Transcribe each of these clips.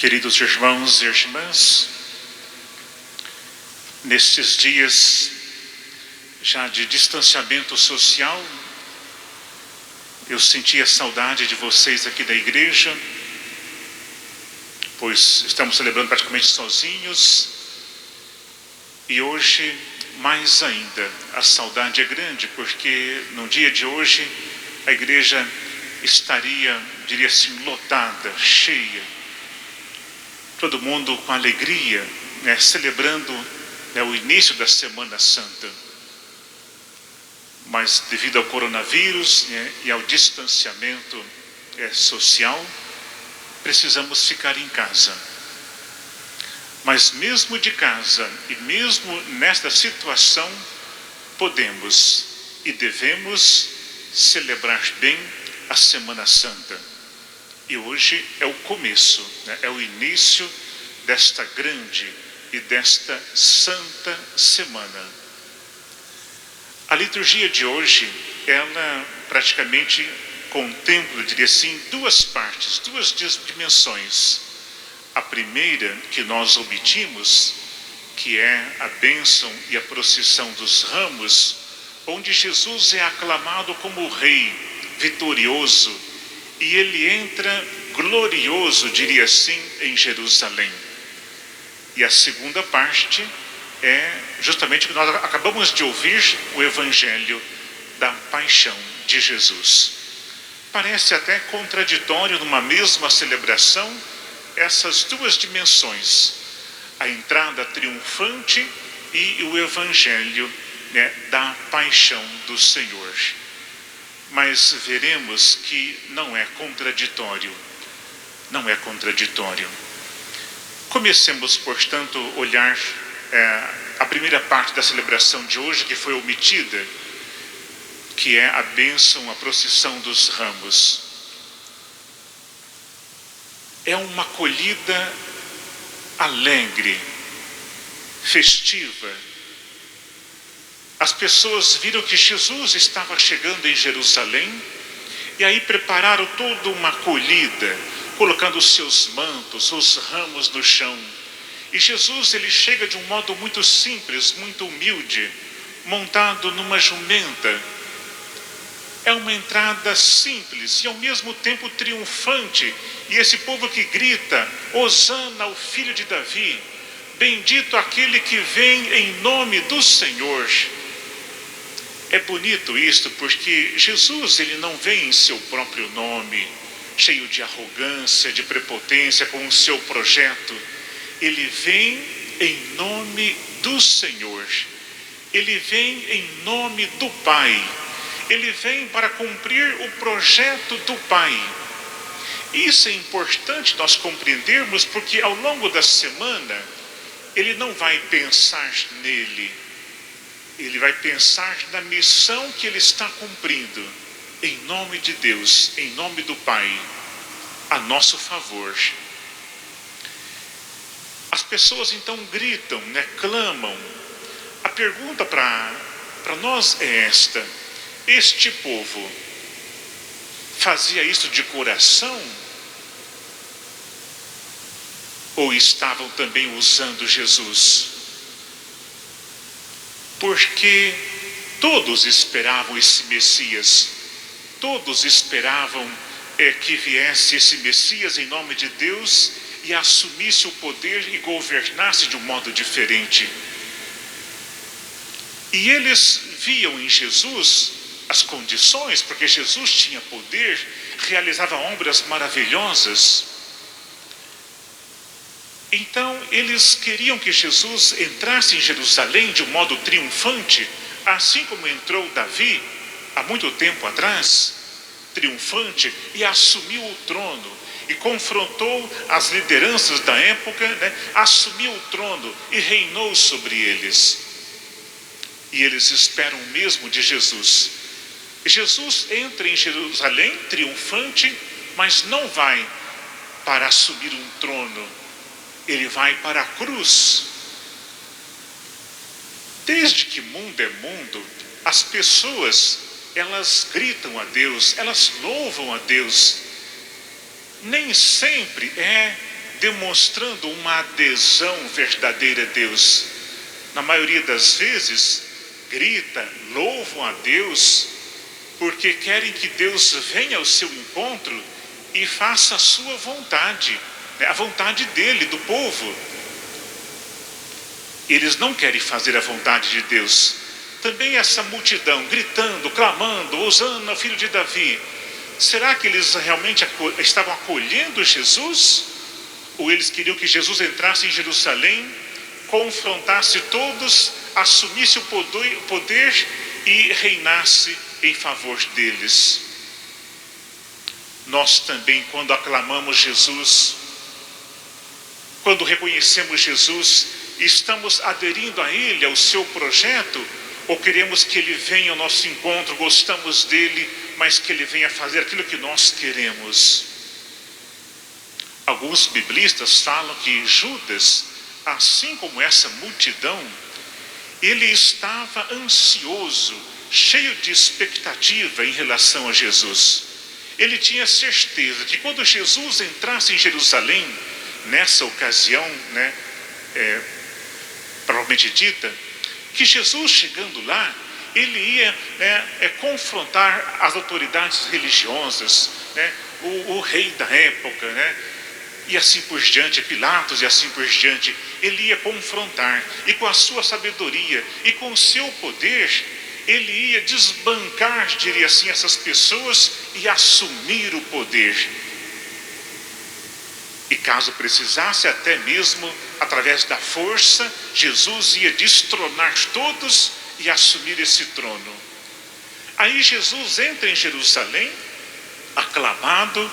Queridos irmãos e irmãs, nestes dias já de distanciamento social, eu senti a saudade de vocês aqui da igreja, pois estamos celebrando praticamente sozinhos, e hoje mais ainda a saudade é grande, porque no dia de hoje a igreja estaria, diria assim, lotada, cheia, todo mundo com alegria, celebrando o início da Semana Santa. Mas devido ao coronavírus e ao distanciamento social, precisamos ficar em casa. Mas mesmo de casa e mesmo nesta situação, podemos e devemos celebrar bem a Semana Santa. E hoje é o começo, é o início desta grande e desta santa semana. A liturgia de hoje, ela praticamente contempla, diria assim, duas partes, duas dimensões. A primeira que nós omitimos, que é a bênção e a procissão dos ramos, onde Jesus é aclamado como o Rei vitorioso, e ele entra glorioso, diria assim, em Jerusalém. E a segunda parte é justamente o que nós acabamos de ouvir, o Evangelho da Paixão de Jesus. Parece até contraditório numa mesma celebração essas duas dimensões, a entrada triunfante e o Evangelho da Paixão do Senhor. Mas veremos que não é contraditório, não é contraditório. Comecemos, portanto, a olhar a primeira parte da celebração de hoje, que foi omitida, que é a bênção, a procissão dos ramos. É uma acolhida alegre, festiva. As pessoas viram que Jesus estava chegando em Jerusalém, e aí prepararam toda uma acolhida, colocando os seus mantos, os ramos no chão. E Jesus, ele chega de um modo muito simples, muito humilde, montado numa jumenta. É uma entrada simples e ao mesmo tempo triunfante. E esse povo que grita: Hosana ao filho de Davi, bendito aquele que vem em nome do Senhor. É bonito isto, porque Jesus, ele não vem em seu próprio nome, cheio de arrogância, de prepotência, com o seu projeto. Ele vem em nome do Senhor. Ele vem em nome do Pai. Ele vem para cumprir o projeto do Pai. Isso é importante nós compreendermos, porque ao longo da semana, ele não vai pensar nele. Ele vai pensar na missão que ele está cumprindo, em nome de Deus, em nome do Pai, a nosso favor. As pessoas então gritam, clamam. A pergunta para nós é esta: este povo fazia isso de coração? Ou estavam também usando Jesus? Porque todos esperavam esse Messias, todos esperavam que viesse esse Messias em nome de Deus e assumisse o poder e governasse de um modo diferente. E eles viam em Jesus as condições, porque Jesus tinha poder, realizava obras maravilhosas. Então eles queriam que Jesus entrasse em Jerusalém de um modo triunfante, assim como entrou Davi há muito tempo atrás, triunfante, e assumiu o trono e confrontou as lideranças da época, assumiu o trono e reinou sobre eles. E eles esperam o mesmo de Jesus. Jesus entra em Jerusalém triunfante, mas não vai para assumir um trono. Ele vai para a cruz. Desde que mundo é mundo, as pessoas, elas gritam a Deus, elas louvam a Deus. Nem sempre é demonstrando uma adesão verdadeira a Deus. Na maioria das vezes, grita, louvam a Deus, porque querem que Deus venha ao seu encontro e faça a sua vontade, a vontade dele, do povo. Eles não querem fazer a vontade de Deus. Também essa multidão gritando, clamando, Hosana, filho de Davi, será que eles realmente estavam acolhendo Jesus? Ou eles queriam que Jesus entrasse em Jerusalém, confrontasse todos, assumisse o poder e reinasse em favor deles? Nós também, quando aclamamos Jesus, quando reconhecemos Jesus, estamos aderindo a Ele, ao seu projeto, ou queremos que Ele venha ao nosso encontro, gostamos dEle, mas que Ele venha fazer aquilo que nós queremos? Alguns biblistas falam que Judas, assim como essa multidão, ele estava ansioso, cheio de expectativa em relação a Jesus. Ele tinha certeza que quando Jesus entrasse em Jerusalém, nessa ocasião, provavelmente dita, que Jesus chegando lá, ele ia confrontar as autoridades religiosas, o rei da época, e assim por diante, Pilatos e assim por diante. Ele ia confrontar, e com a sua sabedoria e com o seu poder, ele ia desbancar, diria assim, essas pessoas e assumir o poder. E caso precisasse, até mesmo através da força, Jesus ia destronar todos e assumir esse trono. Aí Jesus entra em Jerusalém, aclamado,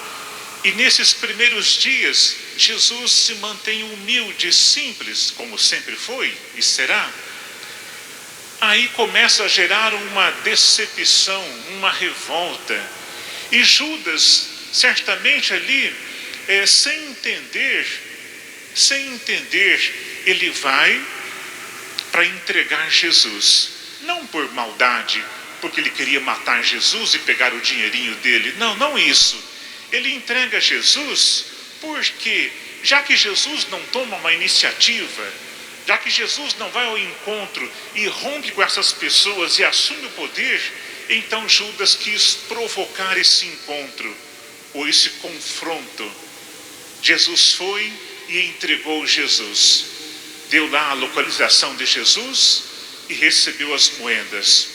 e nesses primeiros dias, Jesus se mantém humilde e simples, como sempre foi e será. Aí começa a gerar uma decepção, uma revolta. E Judas, certamente ali, sem entender, ele vai para entregar Jesus. Não por maldade, porque ele queria matar Jesus e pegar o dinheirinho dele. Não isso. Ele entrega Jesus porque, já que Jesus não toma uma iniciativa, já que Jesus não vai ao encontro e rompe com essas pessoas e assume o poder, então Judas quis provocar esse encontro, ou esse confronto. Jesus foi e entregou Jesus. Deu lá a localização de Jesus e recebeu as moedas.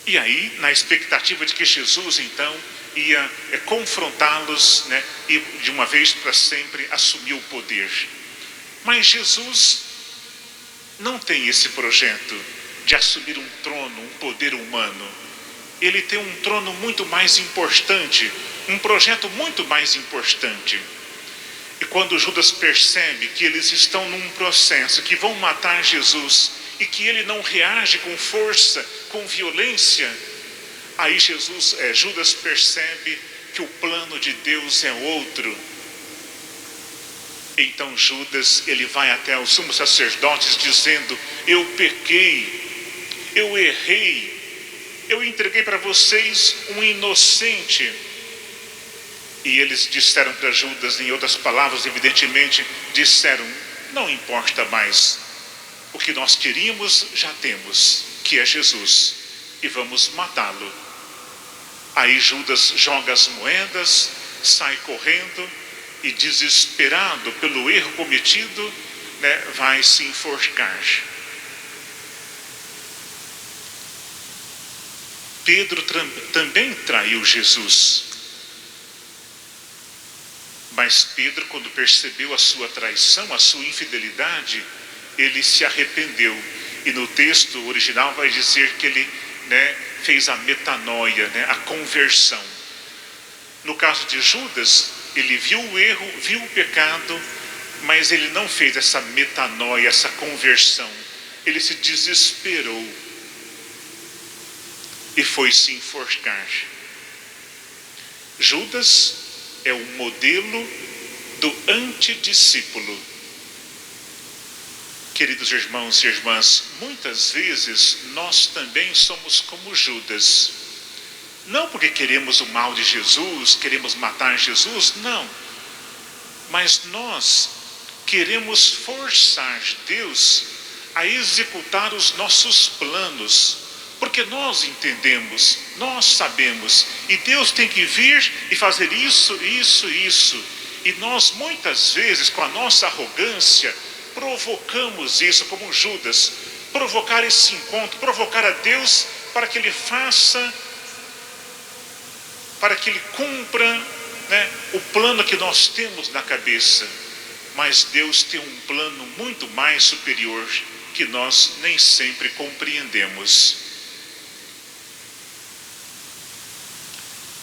E aí, na expectativa de que Jesus, então, ia confrontá-los, e de uma vez para sempre assumir o poder. Mas Jesus não tem esse projeto de assumir um trono, um poder humano. Ele tem um trono muito mais importante, um projeto muito mais importante. E quando Judas percebe que eles estão num processo, que vão matar Jesus, e que ele não reage com força, com violência, aí Judas percebe que o plano de Deus é outro. Então Judas, ele vai até os sumos sacerdotes dizendo: eu pequei, eu errei, eu entreguei para vocês um inocente. E eles disseram para Judas, em outras palavras, evidentemente, disseram: não importa mais, o que nós queríamos já temos, que é Jesus, e vamos matá-lo. Aí Judas joga as moedas, sai correndo e, desesperado pelo erro cometido, vai se enforcar. Pedro também traiu Jesus. Mas Pedro, quando percebeu a sua traição, a sua infidelidade, ele se arrependeu. E no texto original vai dizer que ele fez a metanoia, a conversão. No caso de Judas, ele viu o erro, viu o pecado, mas ele não fez essa metanoia, essa conversão. Ele se desesperou e foi se enforcar. Judas é o modelo do antidiscípulo. Queridos irmãos e irmãs, muitas vezes nós também somos como Judas. Não porque queremos o mal de Jesus, queremos matar Jesus, não. mas nós queremos forçar Deus a executar os nossos planos, porque nós entendemos, nós sabemos, e Deus tem que vir e fazer isso, isso, isso. E nós muitas vezes, com a nossa arrogância, provocamos isso, como Judas, provocar esse encontro, provocar a Deus para que Ele faça, para que Ele cumpra, o plano que nós temos na cabeça. Mas Deus tem um plano muito mais superior que nós nem sempre compreendemos.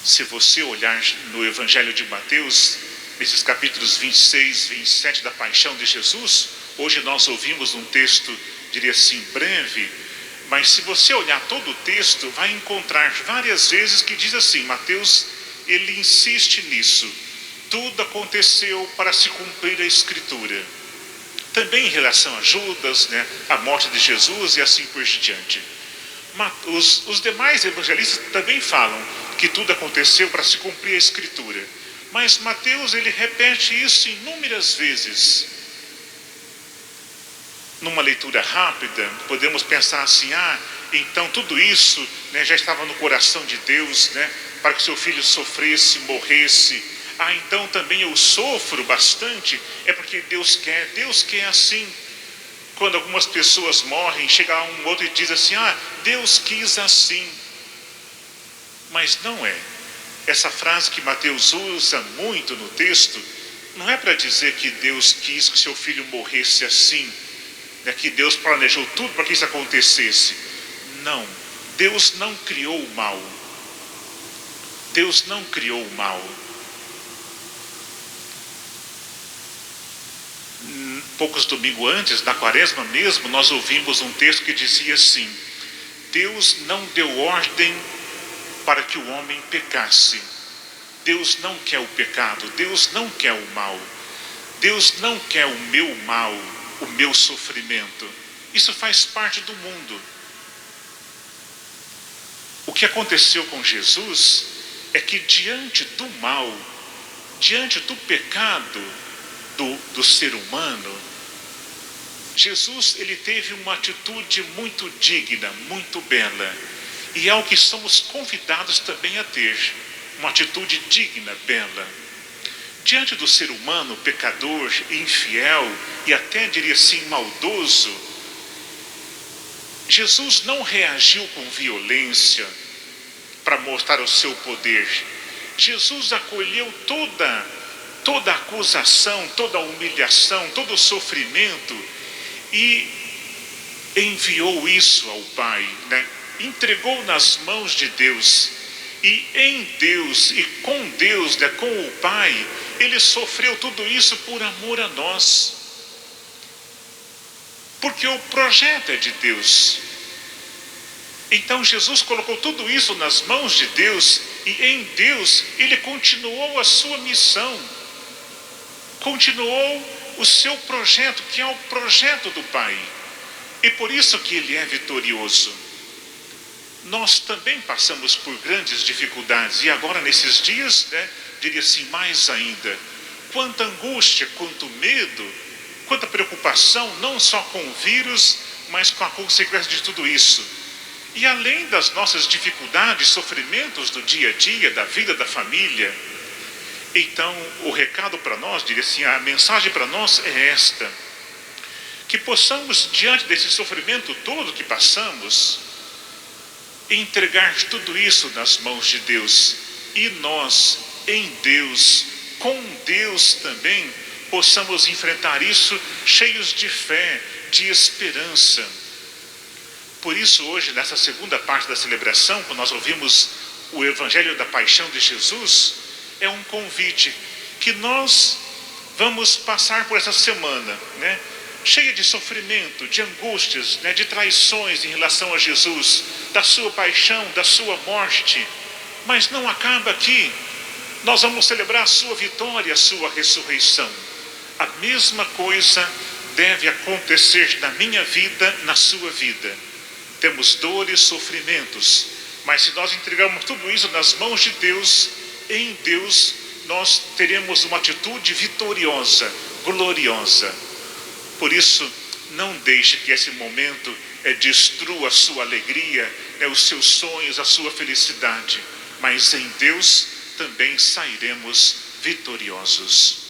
Se você olhar no Evangelho de Mateus, nesses capítulos 26, 27 da paixão de Jesus, hoje nós ouvimos um texto, diria assim, breve, mas se você olhar todo o texto, vai encontrar várias vezes que diz assim, Mateus, ele insiste nisso, tudo aconteceu para se cumprir a Escritura. Também em relação a Judas, a morte de Jesus e assim por diante. Os demais evangelistas também falam que tudo aconteceu para se cumprir a Escritura. Mas Mateus, ele repete isso inúmeras vezes. Numa leitura rápida, podemos pensar assim, então tudo isso já estava no coração de Deus, para que seu filho sofresse, morresse. Então também eu sofro bastante, é porque Deus quer assim. Quando algumas pessoas morrem, chega um outro e diz assim, Deus quis assim. Mas não é. Essa frase que Mateus usa muito no texto, não é para dizer que Deus quis que seu filho morresse assim, que Deus planejou tudo para que isso acontecesse. Não, Deus não criou o mal. Deus não criou o mal. Poucos domingos antes, na quaresma mesmo, nós ouvimos um texto que dizia assim, Deus não deu ordem para que o homem pecasse. Deus não quer o pecado, Deus não quer o mal. Deus não quer o meu mal, o meu sofrimento. Isso faz parte do mundo. O que aconteceu com Jesus é que diante do mal, diante do pecado do ser humano, Jesus, ele teve uma atitude muito digna, muito bela. E é o que somos convidados também a ter, uma atitude digna, bela. Diante do ser humano, pecador, infiel e até diria assim, maldoso, Jesus não reagiu com violência para mostrar o seu poder. Jesus acolheu toda a acusação, toda a humilhação, todo o sofrimento e enviou isso ao Pai, entregou nas mãos de Deus. E em Deus e com Deus, com o Pai, ele sofreu tudo isso por amor a nós. Porque o projeto é de Deus. Então Jesus colocou tudo isso nas mãos de Deus e em Deus ele continuou a sua missão. Continuou o seu projeto, que é o projeto do Pai. E por isso que ele é vitorioso. Nós também passamos por grandes dificuldades e agora nesses dias, diria assim, mais ainda. Quanta angústia, quanto medo, quanta preocupação, não só com o vírus, mas com a consequência de tudo isso. E além das nossas dificuldades, sofrimentos do dia a dia, da vida da família. Então, o recado para nós, diria assim, a mensagem para nós é esta. Que possamos, diante desse sofrimento todo que passamos, entregar tudo isso nas mãos de Deus. E nós, em Deus, com Deus também, possamos enfrentar isso cheios de fé, de esperança. Por isso hoje, nessa segunda parte da celebração, quando nós ouvimos o Evangelho da Paixão de Jesus, é um convite que nós vamos passar por essa semana, cheia de sofrimento, de angústias, de traições em relação a Jesus, da sua paixão, da sua morte. Mas não acaba aqui. Nós vamos celebrar a sua vitória, a sua ressurreição. A mesma coisa deve acontecer na minha vida, na sua vida. Temos dores, sofrimentos, mas se nós entregamos tudo isso nas mãos de Deus, em Deus, nós teremos uma atitude vitoriosa, gloriosa. Por isso, não deixe que esse momento destrua a sua alegria, os seus sonhos, a sua felicidade. Mas em Deus também sairemos vitoriosos.